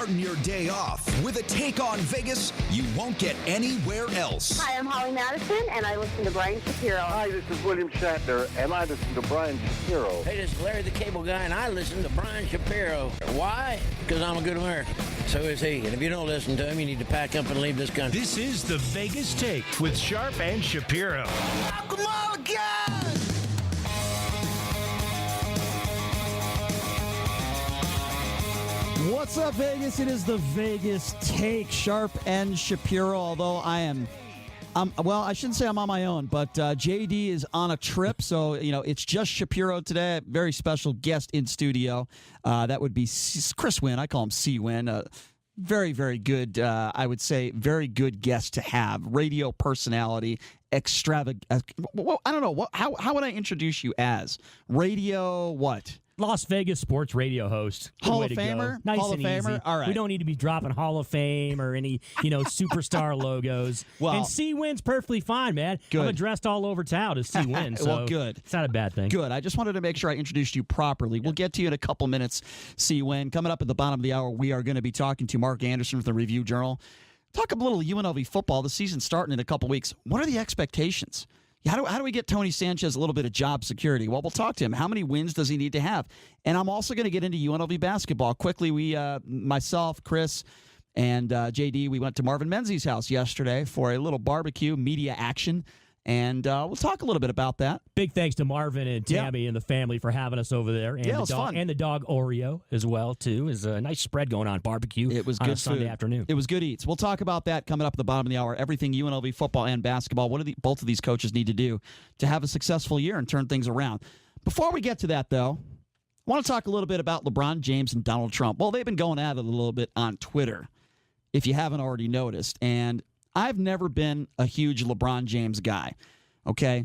Starting your day off with a take on Vegas you won't get anywhere else. Hi, I'm Holly Madison, and I listen to Brian Shapiro. Hi, this is William Shatner, and I listen to Brian Shapiro. Hey, this is Larry the Cable Guy, and I listen to Brian Shapiro. Why? Because I'm a good American. So is he. And if you don't listen to him, you need to pack up and leave this country. This is the Vegas Take with Sharp and Shapiro. Come on, guys! What's up, Vegas? It is the Vegas Take, Sharp and Shapiro, although well, I shouldn't say I'm on my own, but JD is on a trip, so, it's just Shapiro today. A very special guest in studio. That would be Chris Wynn. I call him C. Wynn. Very, very good, I would say, very good guest to have. Radio personality, extravagant. I don't know. How would I introduce you as? Radio what? Las Vegas sports radio host. Hall of Famer? Nice Hall and of Famer? easy. All right. We don't need to be dropping Hall of Fame or any, superstar logos. Well, and C Win's perfectly fine, man. Good. I'm addressed all over town as C Win. So well, good. It's not a bad thing. Good. I just wanted to make sure I introduced you properly. We'll get to you in a couple minutes, C Win. Coming up at the bottom of the hour, we are going to be talking to Mark Anderson from the Review Journal. Talk a little UNLV football. The season's starting in a couple weeks. What are the expectations? How do we get Tony Sanchez a little bit of job security? Well, we'll talk to him. How many wins does he need to have? And I'm also going to get into UNLV basketball. Quickly, myself, Chris, and JD, we went to Marvin Menzies' house yesterday for a little barbecue, media action. And we'll talk a little bit about that. Big thanks to Marvin and Tammy and the family for having us over there. And it the was dog, fun. And the dog Oreo as well, too. Is a nice spread going on, barbecue. It was on good a Sunday food. afternoon. It was good eats. We'll talk about that coming up at the bottom of the hour. Everything UNLV football and basketball. What do both of these coaches need to do to have a successful year and turn things around? Before we get to that, though, I want to talk a little bit about LeBron James and Donald Trump. Well, they've been going at it a little bit on Twitter, if you haven't already noticed. And I've never been a huge LeBron James guy. Okay?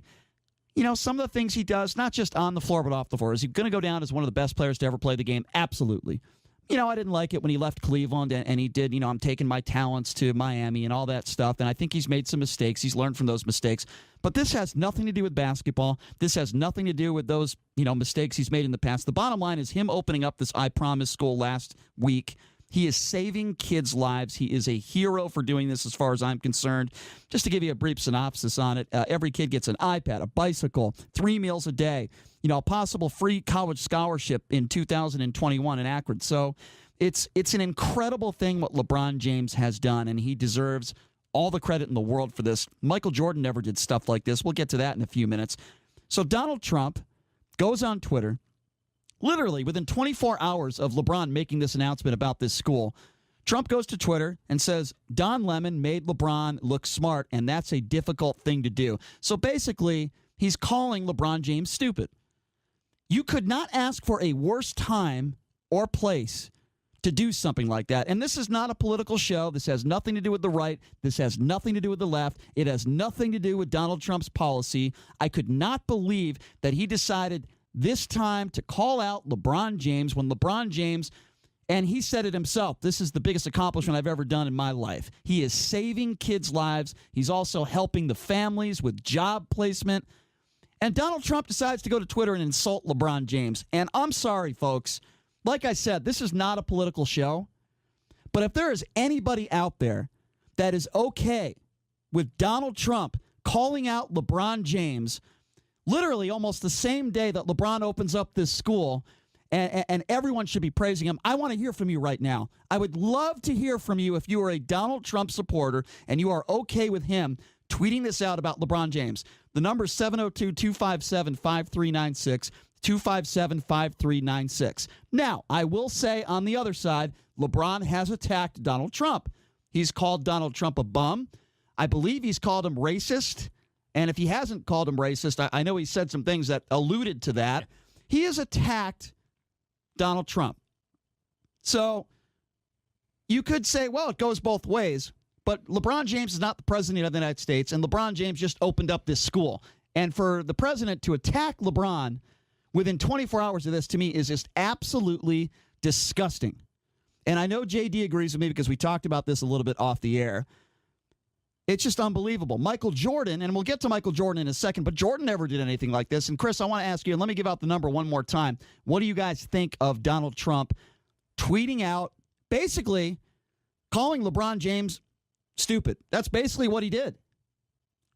Some of the things he does, not just on the floor, but off the floor. Is he going to go down as one of the best players to ever play the game? Absolutely. I didn't like it when he left Cleveland and he did, I'm taking my talents to Miami and all that stuff. And I think he's made some mistakes. He's learned from those mistakes. But this has nothing to do with basketball. This has nothing to do with those, mistakes he's made in the past. The bottom line is him opening up this I Promise school last week. He is saving kids' lives. He is a hero for doing this as far as I'm concerned. Just to give you a brief synopsis on it, every kid gets an iPad, a bicycle, 3 meals a day, a possible free college scholarship in 2021 in Akron. So it's an incredible thing what LeBron James has done, and he deserves all the credit in the world for this. Michael Jordan never did stuff like this. We'll get to that in a few minutes. So Donald Trump goes on Twitter. Literally, within 24 hours of LeBron making this announcement about this school, Trump goes to Twitter and says, Don Lemon made LeBron look smart, and that's a difficult thing to do. So basically, he's calling LeBron James stupid. You could not ask for a worse time or place to do something like that. And this is not a political show. This has nothing to do with the right. This has nothing to do with the left. It has nothing to do with Donald Trump's policy. I could not believe that he decided this time to call out LeBron James when LeBron James, and he said it himself, this is the biggest accomplishment I've ever done in my life. He is saving kids' lives. He's also helping the families with job placement. And Donald Trump decides to go to Twitter and insult LeBron James. And I'm sorry, folks. Like I said, this is not a political show. But if there is anybody out there that is okay with Donald Trump calling out LeBron James literally almost the same day that LeBron opens up this school, and everyone should be praising him, I want to hear from you right now. I would love to hear from you if you are a Donald Trump supporter and you are okay with him tweeting this out about LeBron James. The number is 702-257-5396, 257-5396. Now, I will say on the other side, LeBron has attacked Donald Trump. He's called Donald Trump a bum. I believe he's called him racist. And if he hasn't called him racist, I know he said some things that alluded to that. He has attacked Donald Trump. So you could say, well, it goes both ways. But LeBron James is not the president of the United States, and LeBron James just opened up this school. And for the president to attack LeBron within 24 hours of this, to me, is just absolutely disgusting. And I know JD agrees with me because we talked about this a little bit off the air. It's just unbelievable. Michael Jordan, and we'll get to Michael Jordan in a second, but Jordan never did anything like this. And Chris, I want to ask you, and let me give out the number one more time. What do you guys think of Donald Trump tweeting out basically calling LeBron James stupid. That's basically what he did.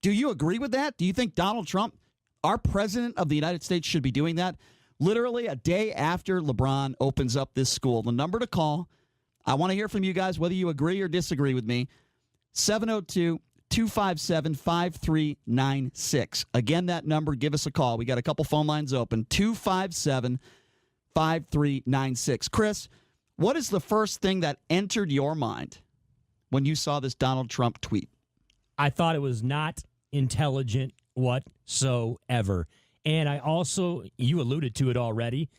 Do you agree with that? Do you think Donald Trump, our president of the United States, should be doing that? Literally a day after LeBron opens up this school. The number to call, I want to hear from you guys whether you agree or disagree with me, 702-257-5396. Again, that number, give us a call. We got a couple phone lines open, 257-5396. Chris, what is the first thing that entered your mind when you saw this Donald Trump tweet? I thought it was not intelligent whatsoever. And I also, you alluded to it already,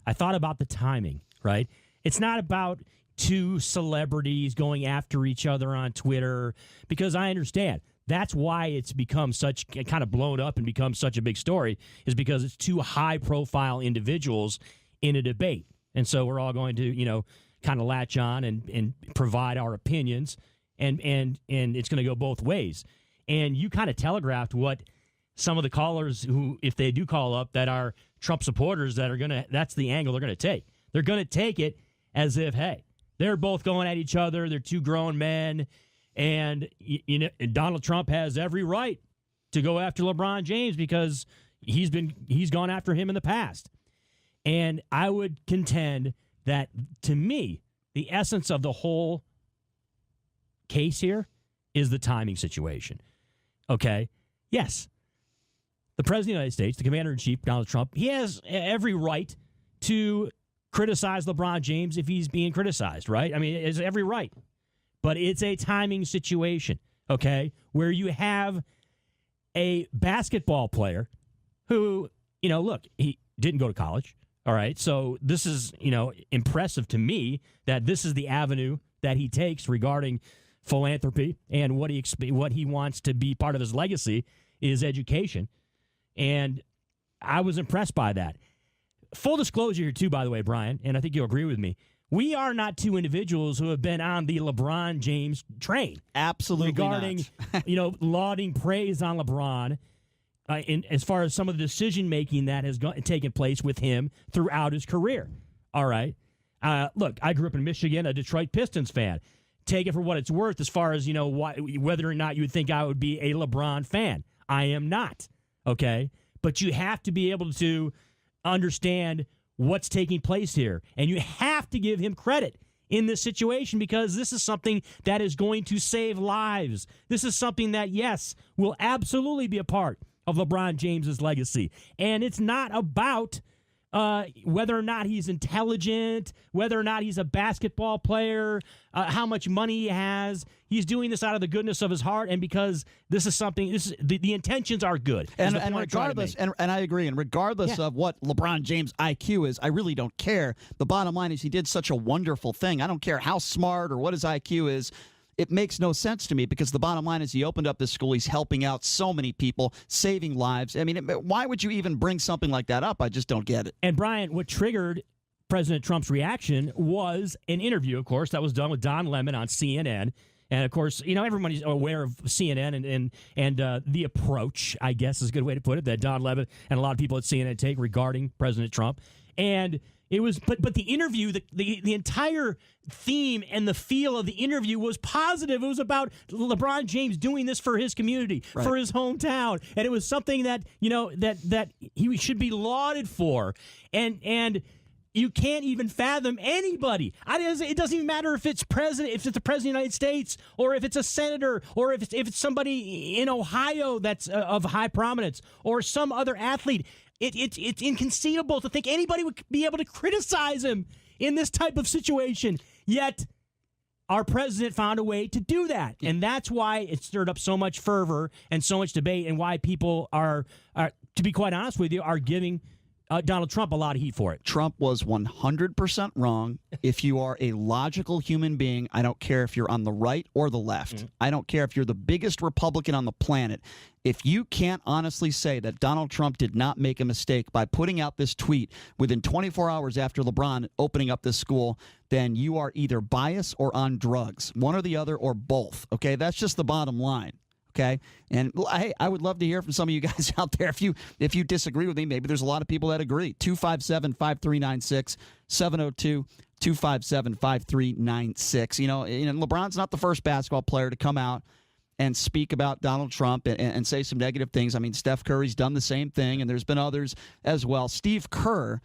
I thought about the timing, right? It's not about two celebrities going after each other on Twitter, because I understand that's why it's become such, kind of blown up and become such a big story, is because it's two high-profile individuals in a debate. And so we're all going to, kind of latch on and provide our opinions, and it's going to go both ways. And you kind of telegraphed what some of the callers who, if they do call up, that are Trump supporters, that's the angle they're going to take. They're going to take it as if, hey, they're both going at each other. They're two grown men, and Donald Trump has every right to go after LeBron James because he's gone after him in the past. And I would contend that, to me, the essence of the whole case here is the timing situation. Okay? Yes. The President of the United States, the Commander-in-Chief, Donald Trump, he has every right to criticize LeBron James if he's being criticized, right? I mean, it's every right. But it's a timing situation, okay, where you have a basketball player who, look, he didn't go to college, all right? So this is, impressive to me that this is the avenue that he takes regarding philanthropy, and what he wants to be part of his legacy is education. And I was impressed by that. Full disclosure here, too, by the way, Brian, and I think you'll agree with me, we are not two individuals who have been on the LeBron James train. Absolutely regarding, lauding praise on LeBron as far as some of the decision-making that has taken place with him throughout his career. All right? Look, I grew up in Michigan, a Detroit Pistons fan. Take it for what it's worth as far as, whether or not you would think I would be a LeBron fan. I am not, okay? But you have to be able to understand what's taking place here. And you have to give him credit in this situation, because this is something that is going to save lives. This is something that, yes, will absolutely be a part of LeBron James's legacy. And it's not about whether or not he's intelligent, whether or not he's a basketball player, how much money he has. He's doing this out of the goodness of his heart, and because this is something, the intentions are good. And regardless, and I agree, and regardless of what LeBron James' IQ is, I really don't care. The bottom line is he did such a wonderful thing. I don't care how smart or what his IQ is. It makes no sense to me, because the bottom line is he opened up this school. He's helping out so many people, saving lives. I mean, why would you even bring something like that up? I just don't get it. And, Brian, what triggered President Trump's reaction was an interview, of course, that was done with Don Lemon on CNN. And, of course, everybody's aware of CNN and the approach, I guess is a good way to put it, that Don Lemon and a lot of people at CNN take regarding President Trump. And it was, but the interview, the entire theme and the feel of the interview was positive. It was about LeBron James doing this for his community, right, for his hometown, and it was something that that he should be lauded for. And you can't even fathom anybody. It doesn't even matter if it's the president of the United States, or if it's a senator, or if it's somebody in Ohio that's of high prominence, or some other athlete. It's inconceivable to think anybody would be able to criticize him in this type of situation. Yet our president found a way to do that. And that's why it stirred up so much fervor and so much debate, and why people are, to be quite honest with you, are giving Donald Trump a lot of heat for it. Trump was 100% wrong. If you are a logical human being, I don't care if you're on the right or the left. Mm-hmm. I don't care if you're the biggest Republican on the planet. If you can't honestly say that Donald Trump did not make a mistake by putting out this tweet within 24 hours after LeBron opening up this school, then you are either biased or on drugs. One or the other, or both. Okay, that's just the bottom line. Okay, and hey, I would love to hear from some of you guys out there. If you disagree with me, maybe there's a lot of people that agree. 257-5396, 702-257-5396. You know, LeBron's not the first basketball player to come out and speak about Donald Trump and say some negative things. I mean, Steph Curry's done the same thing, and there's been others as well. Steve Kerr,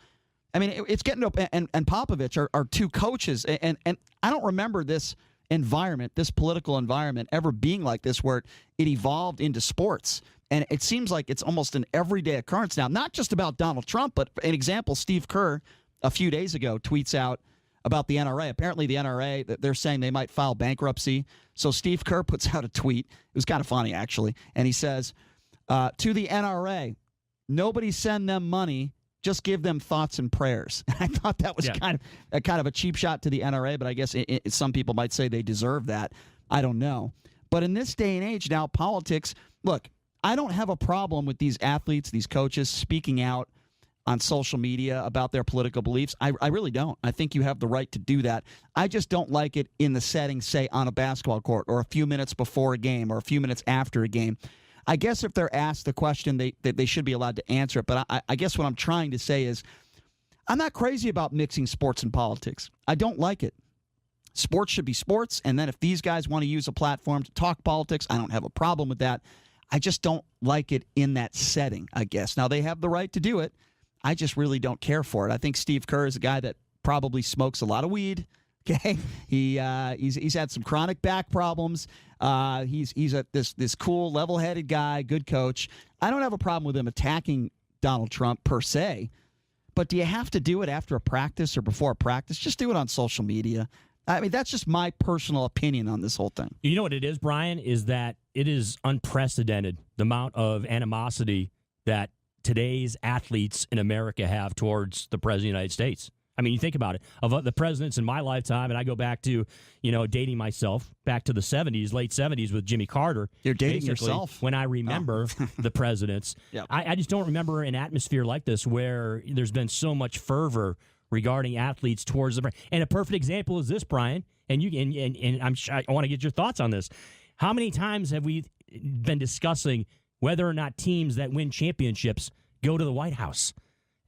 I mean, it's getting up, and Popovich are two coaches, and I don't remember this environment, this political environment, ever being like this, where it evolved into sports. And it seems like it's almost an everyday occurrence now, not just about Donald Trump, but an example, Steve Kerr a few days ago tweets out about the NRA. Apparently the NRA, they're saying they might file bankruptcy. So Steve Kerr puts out a tweet. It was kind of funny, actually. And he says, to the NRA, nobody send them money. Just give them thoughts and prayers. I thought that was kind of a cheap shot to the NRA, but I guess some people might say they deserve that. I don't know. But in this day and age now, politics, look, I don't have a problem with these athletes, these coaches speaking out on social media about their political beliefs. I really don't. I think you have the right to do that. I just don't like it in the setting, say, on a basketball court or a few minutes before a game or a few minutes after a game. I guess if they're asked the question, they should be allowed to answer it. But I guess what I'm trying to say is I'm not crazy about mixing sports and politics. I don't like it. Sports should be sports, and then if these guys want to use a platform to talk politics, I don't have a problem with that. I just don't like it in that setting, I guess. Now, they have the right to do it. I just really don't care for it. I think Steve Kerr is a guy that probably smokes a lot of weed. Okay, he's had some chronic back problems. He's this cool, level-headed guy, good coach. I don't have a problem with him attacking Donald Trump per se, but do you have to do it after a practice or before a practice? Just do it on social media. I mean, that's just my personal opinion on this whole thing. You know what it is, Brian, is that it is unprecedented, the amount of animosity that today's athletes in America have towards the President of the United States. I mean, you think about it. Of the presidents in my lifetime, and I go back to, dating myself, back to the 70s, late 70s with Jimmy Carter. You're dating yourself. When I remember the presidents, Yep. I just don't remember an atmosphere like this where there's been so much fervor regarding athletes towards the. And a perfect example is this, Brian, and I want to get your thoughts on this. How many times have we been discussing whether or not teams that win championships go to the White House?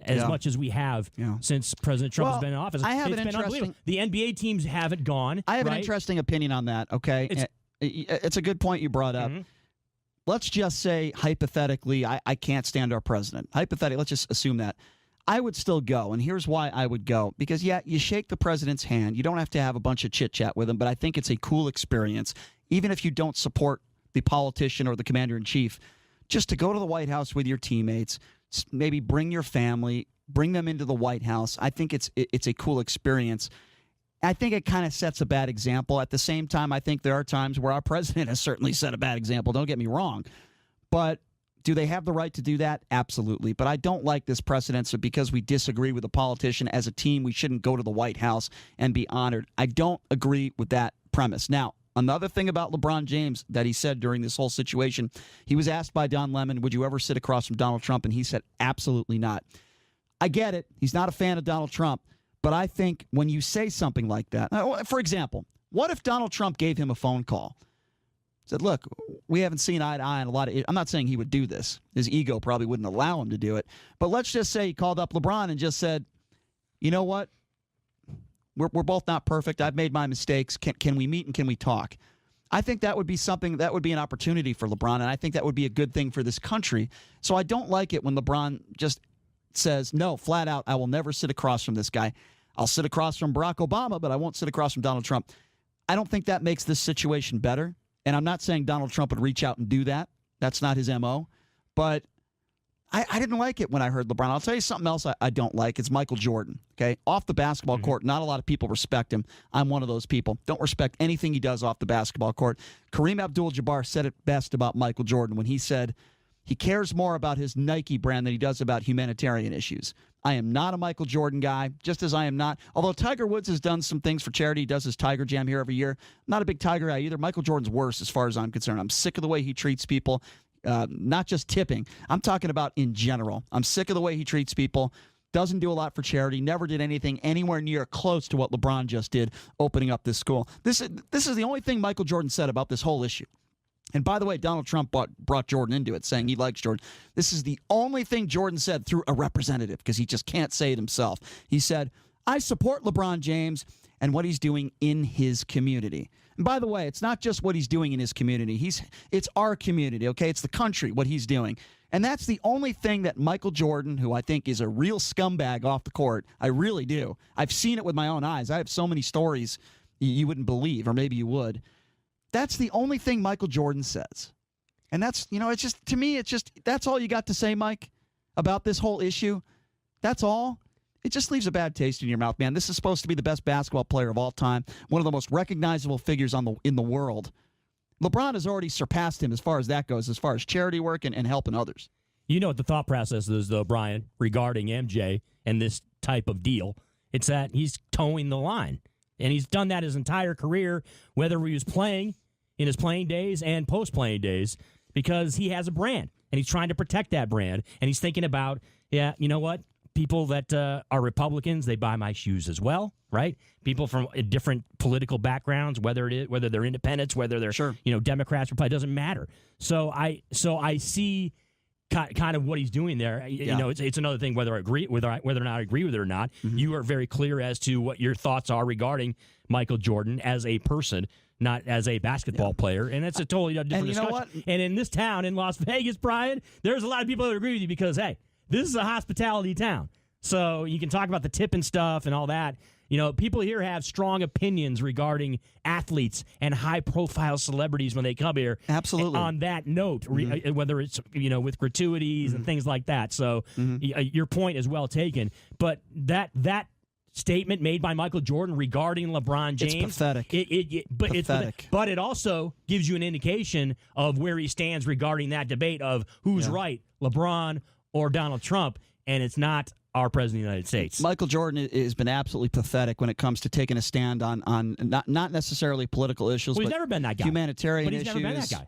As much as we have since President Trump has been in office. I have it's been unbelievable. The NBA teams haven't gone. I have an interesting opinion on that, okay? It's a good point you brought up. Mm-hmm. Let's just say, hypothetically, I can't stand our president. Hypothetically, let's just assume that. I would still go, and here's why I would go. Because, you shake the president's hand. You don't have to have a bunch of chit-chat with him, but I think it's a cool experience. Even if you don't support the politician or the commander-in-chief, just to go to the White House with your teammates, maybe bring your family, bring them into the White House. I think it's a cool experience. I think it kind of sets a bad example. At the same time, I think there are times where our president has certainly set a bad example. Don't get me wrong. But do they have the right to do that? Absolutely. But I don't like this precedent. So because we disagree with a politician as a team, we shouldn't go to the White House and be honored. I don't agree with that premise. Now, another thing about LeBron James that he said during this whole situation, he was asked by Don Lemon, would you ever sit across from Donald Trump? And he said, absolutely not. I get it. He's not a fan of Donald Trump. But I think when you say something like that, for example, what if Donald Trump gave him a phone call? Said, look, we haven't seen eye to eye on a lot of. I'm not saying he would do this. His ego probably wouldn't allow him to do it. But let's just say he called up LeBron and just said, you know what? We're both not perfect. I've made my mistakes. Can we meet and can we talk? I think that would be something, that would be an opportunity for LeBron, and I think that would be a good thing for this country. So I don't like it when LeBron just says, no, flat out, I will never sit across from this guy. I'll sit across from Barack Obama, but I won't sit across from Donald Trump. I don't think that makes this situation better, and I'm not saying Donald Trump would reach out and do that. That's not his MO. But I didn't like it when I heard LeBron. I'll tell you something else I don't like. It's Michael Jordan. Okay, off the basketball court, not a lot of people respect him. I'm one of those people. Don't respect anything he does off the basketball court. Kareem Abdul-Jabbar said it best about Michael Jordan when he said he cares more about his Nike brand than he does about humanitarian issues. I am not a Michael Jordan guy, just as I am not. Although Tiger Woods has done some things for charity. He does his Tiger Jam here every year. Not a big Tiger guy either. Michael Jordan's worse as far as I'm concerned. I'm sick of the way he treats people. Not just tipping. I'm talking about in general. I'm sick of the way he treats people. Doesn't do a lot for charity. Never did anything anywhere near close to what LeBron just did opening up this school. This is the only thing Michael Jordan said about this whole issue. And by the way, Donald Trump brought Jordan into it, saying he likes Jordan. This is the only thing Jordan said through a representative, because he just can't say it himself. He said, I support LeBron James and what he's doing in his community. And by the way, it's not just what he's doing in his community. It's our community, okay? It's the country, what he's doing. And that's the only thing that Michael Jordan, who I think is a real scumbag off the court, I really do. I've seen it with my own eyes. I have so many stories you wouldn't believe, or maybe you would. That's the only thing Michael Jordan says. And that's, it's just, to me, that's all you got to say, Mike, about this whole issue. That's all. It just leaves a bad taste in your mouth, man. This is supposed to be the best basketball player of all time, one of the most recognizable figures in the world. LeBron has already surpassed him as far as that goes, as far as charity work and helping others. You know what the thought process is, though, Brian, regarding MJ and this type of deal. It's that he's towing the line. And he's done that his entire career, whether he was playing in his playing days and post-playing days, because he has a brand, and he's trying to protect that brand. And he's thinking about, yeah, you know what? People that are Republicans, they buy my shoes as well, right? People from different political backgrounds, whether they're independents, whether they're Democrats, Republicans, doesn't matter. So I see kind of what he's doing there. Yeah. It's another thing whether or not I agree with it or not. Mm-hmm. You are very clear as to what your thoughts are regarding Michael Jordan as a person, not as a basketball player, and it's a totally different discussion. Know what? And in this town, in Las Vegas, Brian, there's a lot of people that agree with you because, hey, this is a hospitality town. So you can talk about the tip and stuff and all that. People here have strong opinions regarding athletes and high-profile celebrities when they come here. Absolutely. On that note, whether it's with gratuities and things like that. So your point is well taken. But that statement made by Michael Jordan regarding LeBron James, it's pathetic. Pathetic. But it also gives you an indication of where he stands regarding that debate of who's right, LeBron or Donald Trump, and it's not our president of the United States. Michael Jordan has been absolutely pathetic when it comes to taking a stand on not necessarily political issues, well, he's but never been that guy. Humanitarian issues. Never been that guy.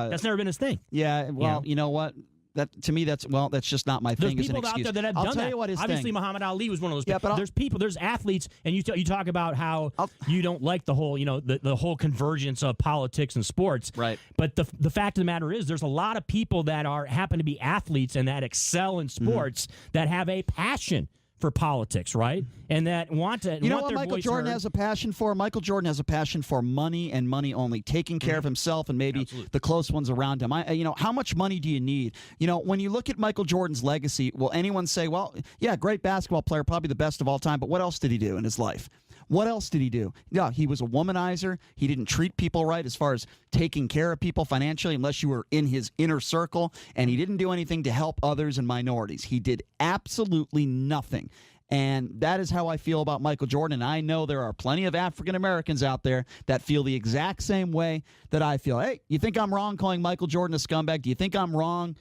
That's never been his thing. Yeah, well, you know what? That to me, that's just not my thing. There's people out there that have done that. I'll tell you what his Obviously, thing. Muhammad Ali was one of those. Yeah, but there's athletes, and you talk about how you don't like the whole the whole convergence of politics and sports. Right. But the fact of the matter is, there's a lot of people that happen to be athletes and that excel in sports that have a passion for politics, right? And that want to. You know what Michael Jordan has a passion for? Michael Jordan has a passion for money and money only, taking care of himself and maybe the close ones around him. How much money do you need? When you look at Michael Jordan's legacy, will anyone say, well, yeah, great basketball player, probably the best of all time, but what else did he do in his life? What else did he do? Yeah, he was a womanizer. He didn't treat people right as far as taking care of people financially unless you were in his inner circle, and he didn't do anything to help others and minorities. He did absolutely nothing. And that is how I feel about Michael Jordan. And I know there are plenty of African Americans out there that feel the exact same way that I feel. Hey, you think I'm wrong calling Michael Jordan a scumbag? Do you think I'm wrong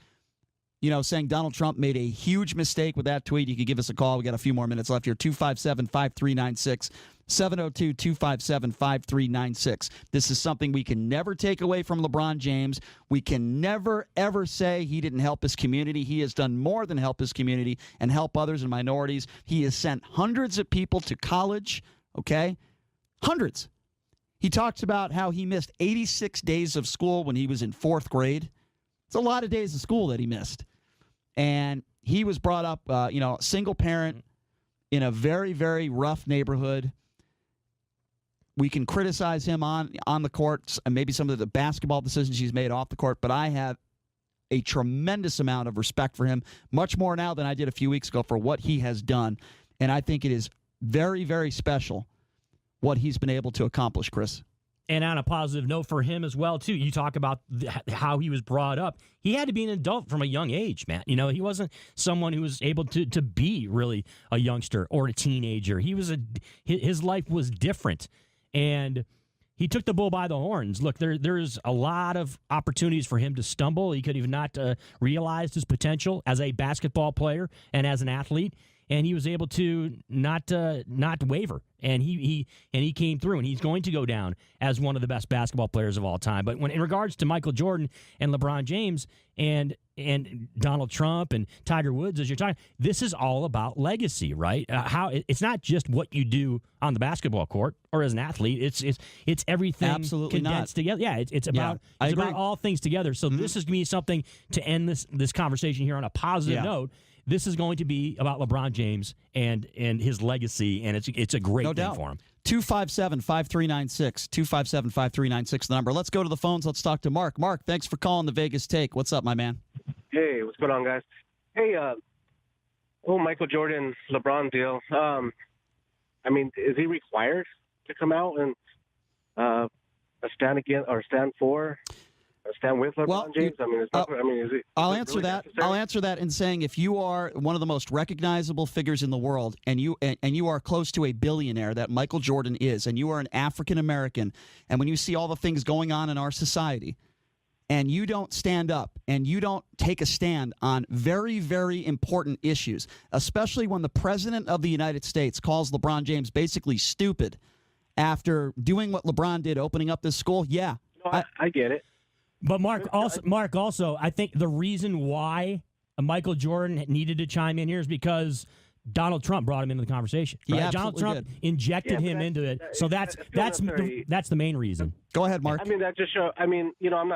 saying Donald Trump made a huge mistake with that tweet? You could give us a call. We got a few more minutes left here. 257-5396. 702-257-5396. This is something we can never take away from LeBron James. We can never, ever say he didn't help his community. He has done more than help his community and help others and minorities. He has sent hundreds of people to college, okay? Hundreds. He talks about how he missed 86 days of school when he was in fourth grade. It's a lot of days of school that he missed. And he was brought up, single parent in a very, very rough neighborhood. We can criticize him on the court and maybe some of the basketball decisions he's made off the court, but I have a tremendous amount of respect for him, much more now than I did a few weeks ago, for what he has done. And I think it is very, very special what he's been able to accomplish, Chris. And on a positive note for him as well, too, you talk about how he was brought up. He had to be an adult from a young age, man. He wasn't someone who was able to be really a youngster or a teenager. His life was different. And he took the bull by the horns. Look, there's a lot of opportunities for him to stumble. He could have not realized his potential as a basketball player and as an athlete. and he was able to not waver, and he came through, and he's going to go down as one of the best basketball players of all time. But when in regards to Michael Jordan and LeBron James and Donald Trump and Tiger Woods, as you're talking, this is all about legacy, right? How it's not just what you do on the basketball court or as an athlete. It's everything Absolutely condensed not. together. Yeah, it's about all things together. So this is going to be something to end this conversation here on a positive note. This is going to be about LeBron James and his legacy, and it's a great thing for him. 257-5396. 257-5396, the number. Let's go to the phones. Let's talk to Mark. Mark, thanks for calling the Vegas Take. What's up, my man? Hey, what's going on, guys? Hey, Michael Jordan, LeBron deal. I mean, is he required to come out and stand with LeBron James? I'll answer that. I'll answer that in saying if you are one of the most recognizable figures in the world, and you are close to a billionaire that Michael Jordan is, and you are an African American, and when you see all the things going on in our society, and you don't stand up and you don't take a stand on very, very important issues, especially when the president of the United States calls LeBron James basically stupid after doing what LeBron did, opening up this school, I get it. But Mark, also, I think the reason why Michael Jordan needed to chime in here is because Donald Trump brought him into the conversation. Right? Donald Trump injected him into it, so that's the main reason. Go ahead, Mark. I mean, that just shows. I mean, I'm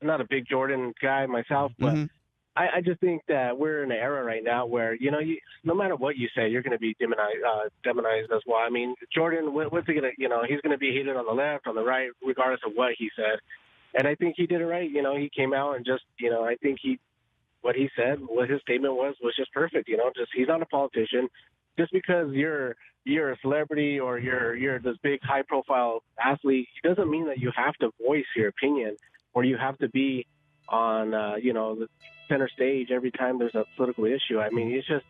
not a big Jordan guy myself, but I just think that we're in an era right now where no matter what you say, you're going to be demonized as well. I mean, Jordan, what's he going to? He's going to be hated on the left, on the right, regardless of what he said. And I think he did it right. He came out and just, I think what he said, what his statement was just perfect. Just he's not a politician. Just because you're a celebrity or you're this big high profile athlete, it doesn't mean that you have to voice your opinion or you have to be on the center stage every time there's a political issue. I mean, it's just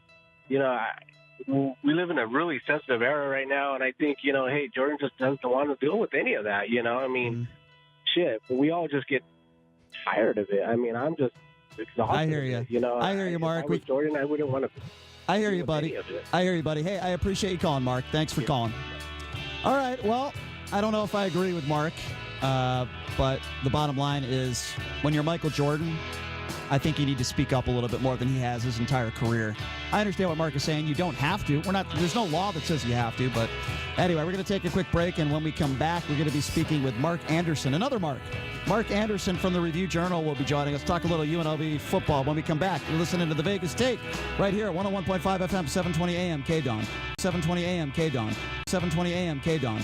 we live in a really sensitive era right now, and I think hey, Jordan just doesn't want to deal with any of that. I mean. Shit, but we all just get tired of it. I mean, I'm just exhausted. I hear you. I hear you, Mark. If I was Jordan, I wouldn't want to. I hear you, buddy. I hear you, buddy. Hey, I appreciate you calling, Mark. Thanks for calling. All right. Well, I don't know if I agree with Mark, but the bottom line is when you're Michael Jordan, I think you need to speak up a little bit more than he has his entire career. I understand what Mark is saying. You don't have to. There's no law that says you have to. But anyway, we're going to take a quick break, and when we come back, we're going to be speaking with Mark Anderson, another Mark. Mark Anderson from the Review Journal will be joining us. Talk a little UNLV football. When we come back, you're listening to the Vegas Take right here, 101.5 FM, 720 AM KDWN. 720 AM KDWN. 720 AM KDWN.